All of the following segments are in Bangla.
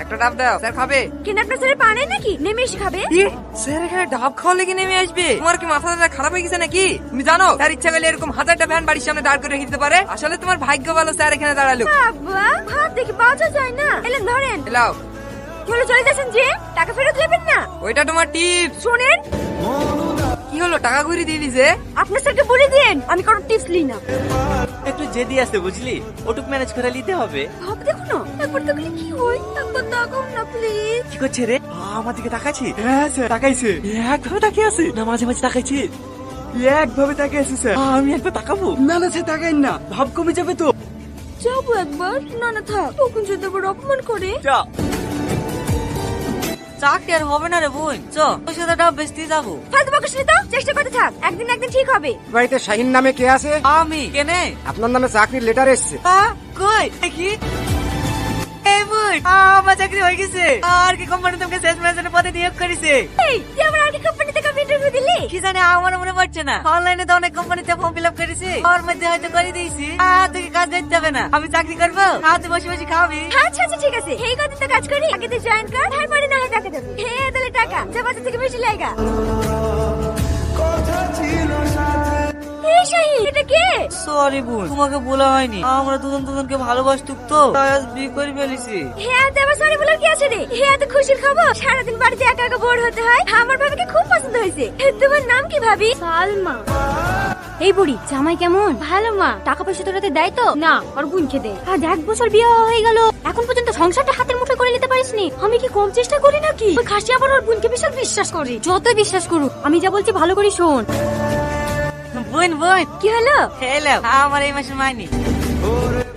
একটা ডাব দাও, স্যার খাবে। কিন্তু আপনার স্যারের পা নেই নাকি? নেমে এসে খাবে। স্যার এখানে ডাব খাওয়া লেগে নেমে আসবে? তোমার কি মাথাটা খারাপ হয়ে গেছে নাকি? তুমি জানো স্যার ইচ্ছা করলে এরকম হাজারটা ভ্যান বাড়ির সামনে দাঁড় করে রেখে দিতে পারে। আসলে তোমার ভাগ্য ভালো স্যার এখানে দাঁড়ালো। বাবা, হাত দেখে বাঁচা যায় না। এলেন ধরেন। লাও। চলে চলে যাচ্ছেন যে, টাকা ফেরত দেবেন না। ওইটা তোমার টিপস। শোনেন, কি হলো, টাকা ঘুরি দিয়ে দিছে? আপনার স্যারকে বলে দিন আমি কোনো টিপস লই না। একটু জেদি আছে বুঝলি, ওটুক ম্যানেজ করে নিতে হবে। ভাব দেখো না, একবার দেখলে কি হয়। একবার তাকাও না প্লিজ। কি করছে রে? আমার দিকে তাকাইছি? হ্যাঁ স্যার তাকাইছে। একভাবে তাকিয়ে আছে না, মাঝে মাঝে তাকাইছে? একভাবে তাকিয়ে আছে স্যার। আমি একবার তাকাবো? না না স্যার তাকাইন না, ভাব কমে যাবে তো। যাবো একবার। না না থাক, তখন যদি আবার অপমান করে। যা। চাকরি আর হবে না রে বোন, চ ওর সাথে ডাব বেচতে যাবো। ফালতু বকিস না তো, চেষ্টা করতে থাক, একদিন না একদিন ঠিক হবে। বাড়িতে শাহিন নামে কে আছে? আমি কেনে? আপনার নামে চাকরির লেটার এসছে। কই দেখি। এই বোন, আমার চাকরি হয়ে গেছে। আর কি কোম্পানি তোমাকে সেলস ম্যানেজারের পদে নিয়োগ করেছে? এই তুই আমার আগে কোম্পানি থেকে ইন্টারভিউ দিলি? কি জানি, আমার মনে পড়ছে না। অনলাইনে তো অনেক কোম্পানিতে ফর্ম ফিল আপ করেছি, ওর মধ্যে হয়তো করে দিয়েছি। আর তোকে কাজ দেখতে হবে না, আমি চাকরি করবো, আর তুই বসে বসে খাবি। আচ্ছা আচ্ছা ঠিক আছে, এই কদিন তো কাজ করি, আগে তুই জয়েন কর, তারপরে না হয় টাকা দেবো। হ্যাঁ তাহলে টাকা যা বাসা থেকে বেশি লাগা। এই শাহিন, এটা কে? সরি বোন, তোমাকে বলা হয়নি। আমরা দুজন দুজনকে ভালোবাসতুক তো, তাই আজ বিয়ে করে ফেলেছি। হ্যাঁ দেবা, সরি বলার কি আছে রে? হ্যাঁ এত খুশির খবর, সারাদিন বাড়িতে একা একা বোর হতে হয়। আমার ভাবিকে খুব পছন্দ হয়েছে। তোমার নাম কি ভাবি? সালমা। এই বুড়ি জামাই কেমন? ভালো মা। টাকা পয়সা তোরাতে দেয় তো? না, আর বোনকে দেয়। আজ 1 বছর বিয়ে হয়ে গেল, এখন পর্যন্ত সংসারটা হাতের মুঠোয় করে নিতে পারিসনি। আমি কি কম চেষ্টা করি নাকি? ওই খাসি আবার ওর বোনকে বিশাল বিশ্বাস করে। যতই বিশ্বাস করুক, আমি যা বলছি ভালো করে শোন। বোন বোন, কি হলো? হ্যালো, আমার এই মাসের মাইনি।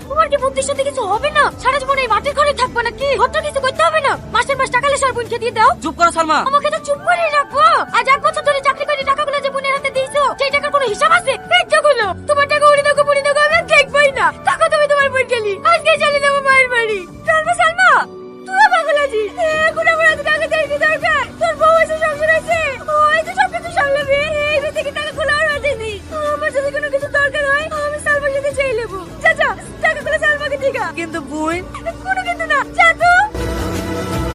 তোমার কি বুদ্ধির সাথে কিছু হবে না? সারা জীবন এই মাটির ঘরে থাকবো নাকি? ঘরটা কিছু করতে হবে না? মাসের মাস টাকা লেসার বোনকে দিয়ে দাও। চুপ করো সালমা। আমাকে তো চুপ করে রাখবো। আজ 1 বছর ধরে চাকরি করে টাকাগুলো যে বোনের হাতে দিয়েছো, সেই টাকার কোনো হিসাব আছে? টাকাগুলো তোমার টাকা উড়ে দেখো পুড়ে দেখো, আমি দেখবই না। টাকা তুমি তোমার বোন গেলি, আজকে চলে যাবো মায়ের বাড়ি। সালমা সালমা, তুই পাগল আছিস? এখন আমার হাতে টাকা চাইতে দরকার। তোর বউ আছে, সংসার আছে, ওই তো সব কিছু সামলাবে। এই বে থেকে টাকাগুলো আর হাতে নেই। আমার যদি কোনো কিছু দরকার হয়, আমি সালমার সাথে চেয়ে নেবো। চাচা টাকাগুলো সালমাকে দিগা। কিন্তু বোন, কোনো